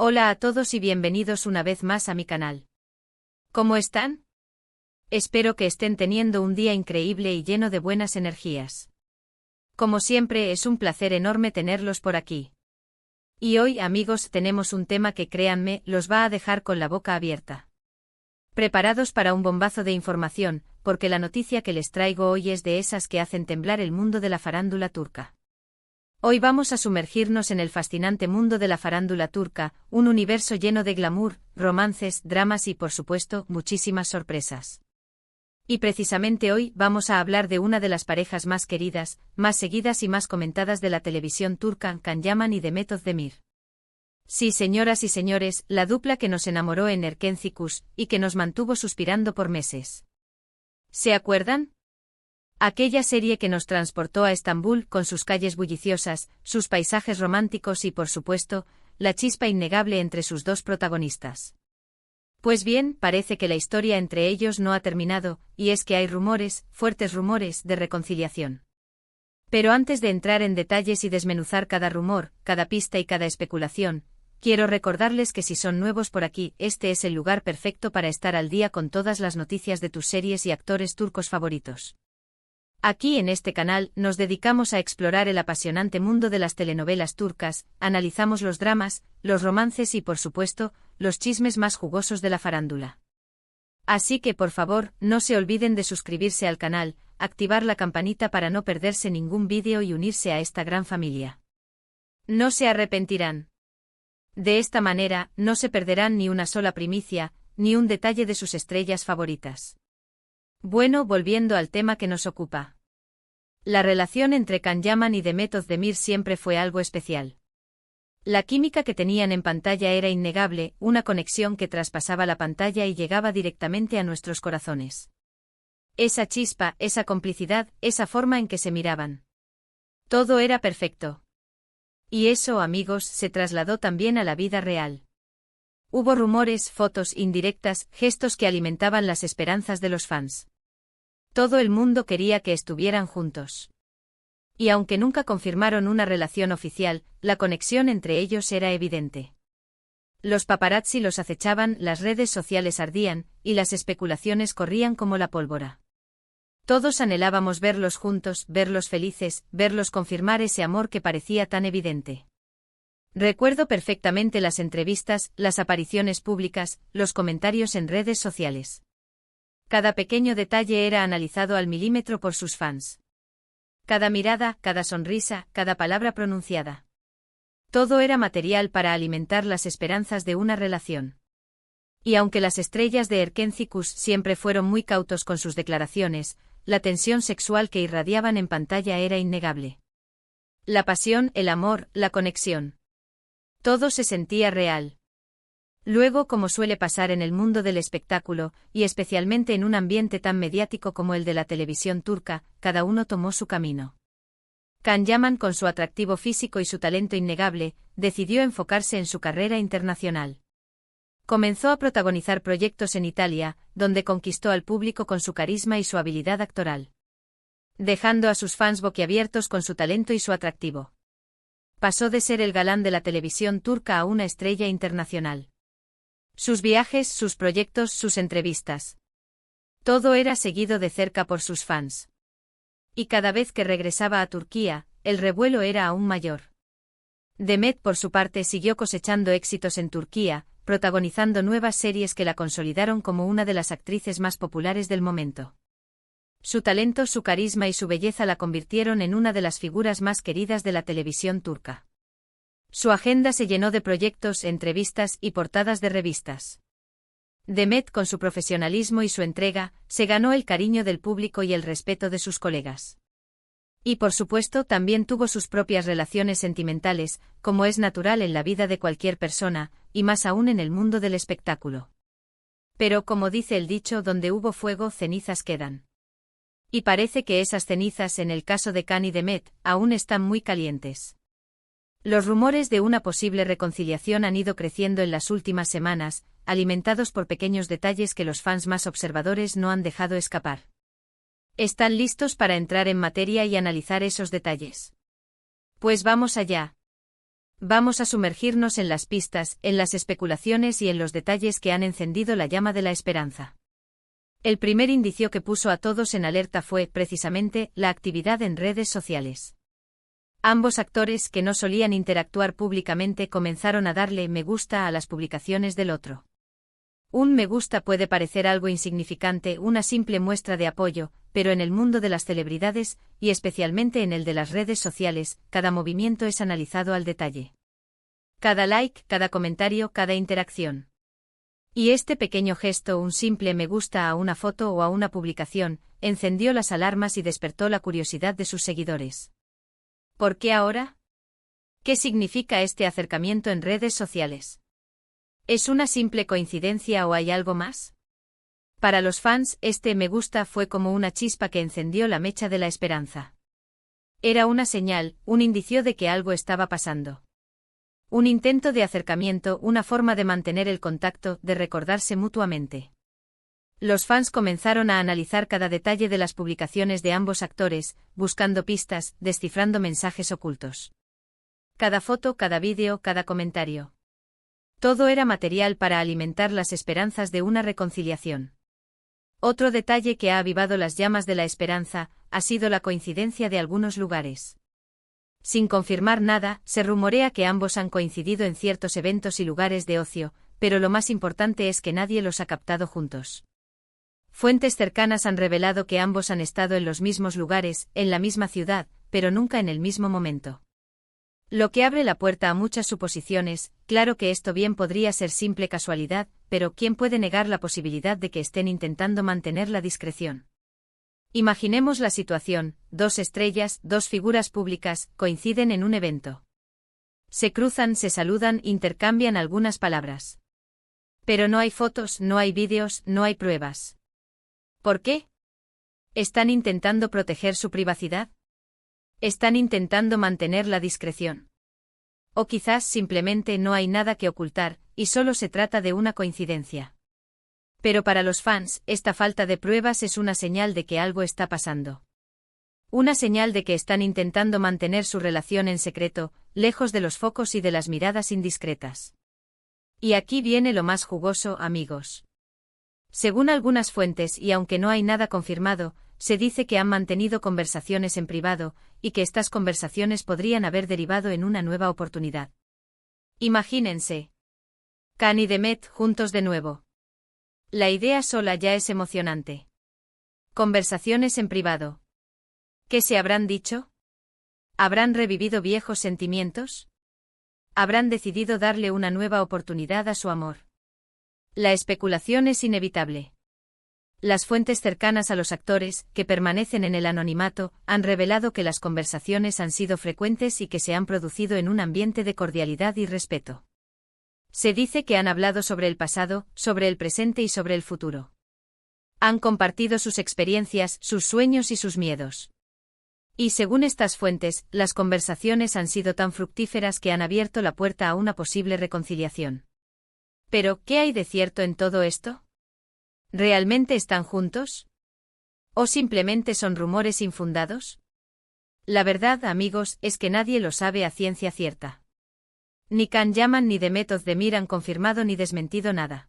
Hola a todos y bienvenidos una vez más a mi canal. ¿Cómo están? Espero que estén teniendo un día increíble y lleno de buenas energías. Como siempre, es un placer enorme tenerlos por aquí. Y hoy, amigos, tenemos un tema que, créanme, los va a dejar con la boca abierta. Preparados para un bombazo de información, porque la noticia que les traigo hoy es de esas que hacen temblar el mundo de la farándula turca. Hoy vamos a sumergirnos en el fascinante mundo de la farándula turca, un universo lleno de glamour, romances, dramas y, por supuesto, muchísimas sorpresas. Y precisamente hoy vamos a hablar de una de las parejas más queridas, más seguidas y más comentadas de la televisión turca, Can Yaman y Demet Özdemir. Sí, señoras y señores, la dupla que nos enamoró en Erkenci y que nos mantuvo suspirando por meses. ¿Se acuerdan? Aquella serie que nos transportó a Estambul con sus calles bulliciosas, sus paisajes románticos y, por supuesto, la chispa innegable entre sus dos protagonistas. Pues bien, parece que la historia entre ellos no ha terminado, y es que hay rumores, fuertes rumores, de reconciliación. Pero antes de entrar en detalles y desmenuzar cada rumor, cada pista y cada especulación, quiero recordarles que si son nuevos por aquí, este es el lugar perfecto para estar al día con todas las noticias de tus series y actores turcos favoritos. Aquí en este canal nos dedicamos a explorar el apasionante mundo de las telenovelas turcas, analizamos los dramas, los romances y por supuesto, los chismes más jugosos de la farándula. Así que por favor, no se olviden de suscribirse al canal, activar la campanita para no perderse ningún vídeo y unirse a esta gran familia. No se arrepentirán. De esta manera, no se perderán ni una sola primicia, ni un detalle de sus estrellas favoritas. Bueno, volviendo al tema que nos ocupa. La relación entre Can Yaman y Demet Özdemir siempre fue algo especial. La química que tenían en pantalla era innegable, una conexión que traspasaba la pantalla y llegaba directamente a nuestros corazones. Esa chispa, esa complicidad, esa forma en que se miraban. Todo era perfecto. Y eso, amigos, se trasladó también a la vida real. Hubo rumores, fotos, indirectas, gestos que alimentaban las esperanzas de los fans. Todo el mundo quería que estuvieran juntos. Y aunque nunca confirmaron una relación oficial, la conexión entre ellos era evidente. Los paparazzi los acechaban, las redes sociales ardían, y las especulaciones corrían como la pólvora. Todos anhelábamos verlos juntos, verlos felices, verlos confirmar ese amor que parecía tan evidente. Recuerdo perfectamente las entrevistas, las apariciones públicas, los comentarios en redes sociales. Cada pequeño detalle era analizado al milímetro por sus fans. Cada mirada, cada sonrisa, cada palabra pronunciada. Todo era material para alimentar las esperanzas de una relación. Y aunque las estrellas de Erkenci siempre fueron muy cautos con sus declaraciones, la tensión sexual que irradiaban en pantalla era innegable. La pasión, el amor, la conexión. Todo se sentía real. Luego, como suele pasar en el mundo del espectáculo, y especialmente en un ambiente tan mediático como el de la televisión turca, cada uno tomó su camino. Can Yaman, con su atractivo físico y su talento innegable, decidió enfocarse en su carrera internacional. Comenzó a protagonizar proyectos en Italia, donde conquistó al público con su carisma y su habilidad actoral. Dejando a sus fans boquiabiertos con su talento y su atractivo. Pasó de ser el galán de la televisión turca a una estrella internacional. Sus viajes, sus proyectos, sus entrevistas. Todo era seguido de cerca por sus fans. Y cada vez que regresaba a Turquía, el revuelo era aún mayor. Demet, por su parte, siguió cosechando éxitos en Turquía, protagonizando nuevas series que la consolidaron como una de las actrices más populares del momento. Su talento, su carisma y su belleza la convirtieron en una de las figuras más queridas de la televisión turca. Su agenda se llenó de proyectos, entrevistas y portadas de revistas. Demet, con su profesionalismo y su entrega, se ganó el cariño del público y el respeto de sus colegas. Y por supuesto también tuvo sus propias relaciones sentimentales, como es natural en la vida de cualquier persona, y más aún en el mundo del espectáculo. Pero como dice el dicho, donde hubo fuego, cenizas quedan. Y parece que esas cenizas, en el caso de Can y Demet, aún están muy calientes. Los rumores de una posible reconciliación han ido creciendo en las últimas semanas, alimentados por pequeños detalles que los fans más observadores no han dejado escapar. ¿Están listos para entrar en materia y analizar esos detalles? Pues vamos allá. Vamos a sumergirnos en las pistas, en las especulaciones y en los detalles que han encendido la llama de la esperanza. El primer indicio que puso a todos en alerta fue, precisamente, la actividad en redes sociales. Ambos actores, que no solían interactuar públicamente, comenzaron a darle me gusta a las publicaciones del otro. Un me gusta puede parecer algo insignificante, una simple muestra de apoyo, pero en el mundo de las celebridades, y especialmente en el de las redes sociales, cada movimiento es analizado al detalle. Cada like, cada comentario, cada interacción. Y este pequeño gesto, un simple me gusta a una foto o a una publicación, encendió las alarmas y despertó la curiosidad de sus seguidores. ¿Por qué ahora? ¿Qué significa este acercamiento en redes sociales? ¿Es una simple coincidencia o hay algo más? Para los fans, este me gusta fue como una chispa que encendió la mecha de la esperanza. Era una señal, un indicio de que algo estaba pasando. Un intento de acercamiento, una forma de mantener el contacto, de recordarse mutuamente. Los fans comenzaron a analizar cada detalle de las publicaciones de ambos actores, buscando pistas, descifrando mensajes ocultos. Cada foto, cada vídeo, cada comentario. Todo era material para alimentar las esperanzas de una reconciliación. Otro detalle que ha avivado las llamas de la esperanza ha sido la coincidencia de algunos lugares. Sin confirmar nada, se rumorea que ambos han coincidido en ciertos eventos y lugares de ocio, pero lo más importante es que nadie los ha captado juntos. Fuentes cercanas han revelado que ambos han estado en los mismos lugares, en la misma ciudad, pero nunca en el mismo momento. Lo que abre la puerta a muchas suposiciones. Claro que esto bien podría ser simple casualidad, pero ¿quién puede negar la posibilidad de que estén intentando mantener la discreción? Imaginemos la situación: dos estrellas, dos figuras públicas, coinciden en un evento. Se cruzan, se saludan, intercambian algunas palabras. Pero no hay fotos, no hay vídeos, no hay pruebas. ¿Por qué? ¿Están intentando proteger su privacidad? ¿Están intentando mantener la discreción? O quizás simplemente no hay nada que ocultar, y solo se trata de una coincidencia. Pero para los fans, esta falta de pruebas es una señal de que algo está pasando. Una señal de que están intentando mantener su relación en secreto, lejos de los focos y de las miradas indiscretas. Y aquí viene lo más jugoso, amigos. Según algunas fuentes, y aunque no hay nada confirmado, se dice que han mantenido conversaciones en privado, y que estas conversaciones podrían haber derivado en una nueva oportunidad. Imagínense. Khan y Demet juntos de nuevo. La idea sola ya es emocionante. Conversaciones en privado. ¿Qué se habrán dicho? ¿Habrán revivido viejos sentimientos? ¿Habrán decidido darle una nueva oportunidad a su amor? La especulación es inevitable. Las fuentes cercanas a los actores, que permanecen en el anonimato, han revelado que las conversaciones han sido frecuentes y que se han producido en un ambiente de cordialidad y respeto. Se dice que han hablado sobre el pasado, sobre el presente y sobre el futuro. Han compartido sus experiencias, sus sueños y sus miedos. Y según estas fuentes, las conversaciones han sido tan fructíferas que han abierto la puerta a una posible reconciliación. Pero, ¿qué hay de cierto en todo esto? ¿Realmente están juntos? ¿O simplemente son rumores infundados? La verdad, amigos, es que nadie lo sabe a ciencia cierta. Ni Khan Yaman ni Demet Özdemir han confirmado ni desmentido nada.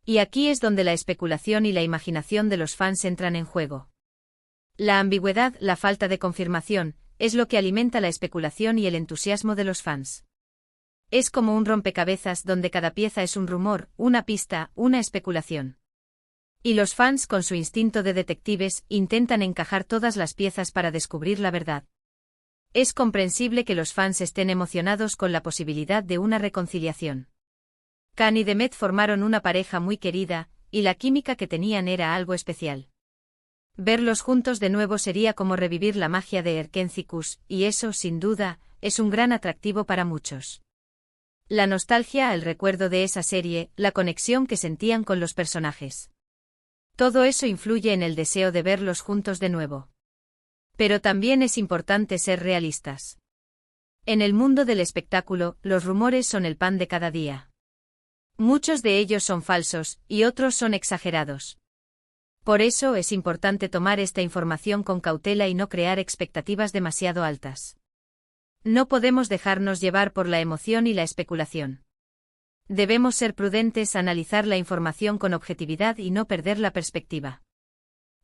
Y aquí es donde la especulación y la imaginación de los fans entran en juego. La ambigüedad, la falta de confirmación, es lo que alimenta la especulación y el entusiasmo de los fans. Es como un rompecabezas donde cada pieza es un rumor, una pista, una especulación. Y los fans, con su instinto de detectives, intentan encajar todas las piezas para descubrir la verdad. Es comprensible que los fans estén emocionados con la posibilidad de una reconciliación. Khan y Demet formaron una pareja muy querida, y la química que tenían era algo especial. Verlos juntos de nuevo sería como revivir la magia de Erkencikus, y eso, sin duda, es un gran atractivo para muchos. La nostalgia, el recuerdo de esa serie, la conexión que sentían con los personajes. Todo eso influye en el deseo de verlos juntos de nuevo. Pero también es importante ser realistas. En el mundo del espectáculo, los rumores son el pan de cada día. Muchos de ellos son falsos, y otros son exagerados. Por eso es importante tomar esta información con cautela y no crear expectativas demasiado altas. No podemos dejarnos llevar por la emoción y la especulación. Debemos ser prudentes, analizar la información con objetividad y no perder la perspectiva.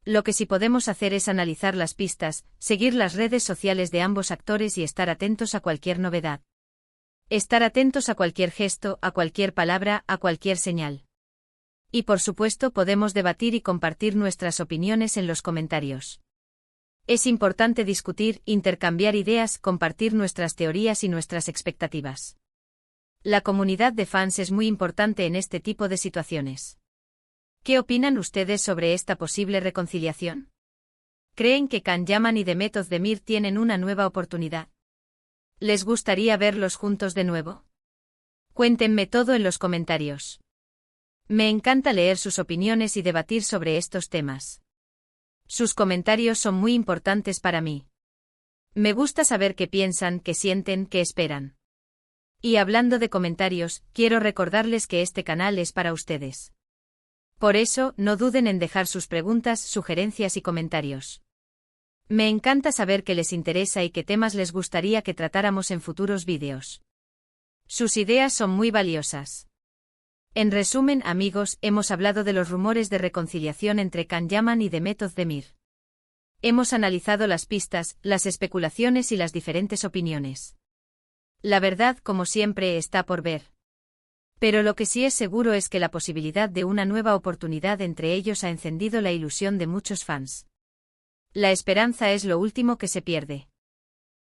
Lo que sí podemos hacer es analizar las pistas, seguir las redes sociales de ambos actores y estar atentos a cualquier novedad. Estar atentos a cualquier gesto, a cualquier palabra, a cualquier señal. Y por supuesto podemos debatir y compartir nuestras opiniones en los comentarios. Es importante discutir, intercambiar ideas, compartir nuestras teorías y nuestras expectativas. La comunidad de fans es muy importante en este tipo de situaciones. ¿Qué opinan ustedes sobre esta posible reconciliación? ¿Creen que Can Yaman y Demet Özdemir tienen una nueva oportunidad? ¿Les gustaría verlos juntos de nuevo? Cuéntenme todo en los comentarios. Me encanta leer sus opiniones y debatir sobre estos temas. Sus comentarios son muy importantes para mí. Me gusta saber qué piensan, qué sienten, qué esperan. Y hablando de comentarios, quiero recordarles que este canal es para ustedes. Por eso, no duden en dejar sus preguntas, sugerencias y comentarios. Me encanta saber qué les interesa y qué temas les gustaría que tratáramos en futuros vídeos. Sus ideas son muy valiosas. En resumen, amigos, hemos hablado de los rumores de reconciliación entre Can Yaman y Demet Özdemir. Hemos analizado las pistas, las especulaciones y las diferentes opiniones. La verdad, como siempre, está por ver. Pero lo que sí es seguro es que la posibilidad de una nueva oportunidad entre ellos ha encendido la ilusión de muchos fans. La esperanza es lo último que se pierde.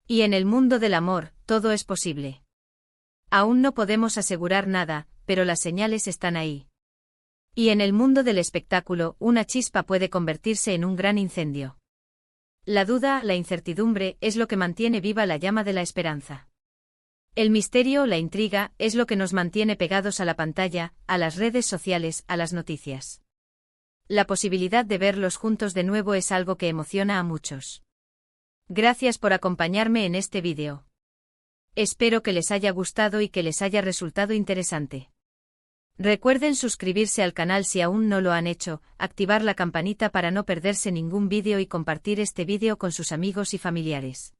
Y en el mundo del amor, todo es posible. Aún no podemos asegurar nada, pero las señales están ahí. Y en el mundo del espectáculo, una chispa puede convertirse en un gran incendio. La duda, la incertidumbre, es lo que mantiene viva la llama de la esperanza. El misterio, la intriga, es lo que nos mantiene pegados a la pantalla, a las redes sociales, a las noticias. La posibilidad de verlos juntos de nuevo es algo que emociona a muchos. Gracias por acompañarme en este vídeo. Espero que les haya gustado y que les haya resultado interesante. Recuerden suscribirse al canal si aún no lo han hecho, activar la campanita para no perderse ningún vídeo y compartir este vídeo con sus amigos y familiares.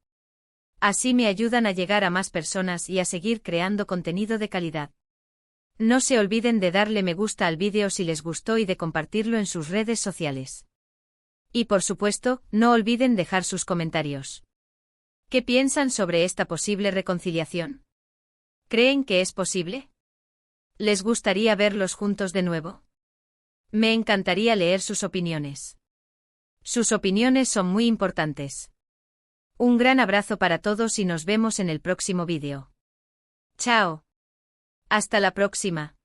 Así me ayudan a llegar a más personas y a seguir creando contenido de calidad. No se olviden de darle me gusta al vídeo si les gustó y de compartirlo en sus redes sociales. Y por supuesto, no olviden dejar sus comentarios. ¿Qué piensan sobre esta posible reconciliación? ¿Creen que es posible? ¿Les gustaría verlos juntos de nuevo? Me encantaría leer sus opiniones. Sus opiniones son muy importantes. Un gran abrazo para todos y nos vemos en el próximo vídeo. Chao. Hasta la próxima.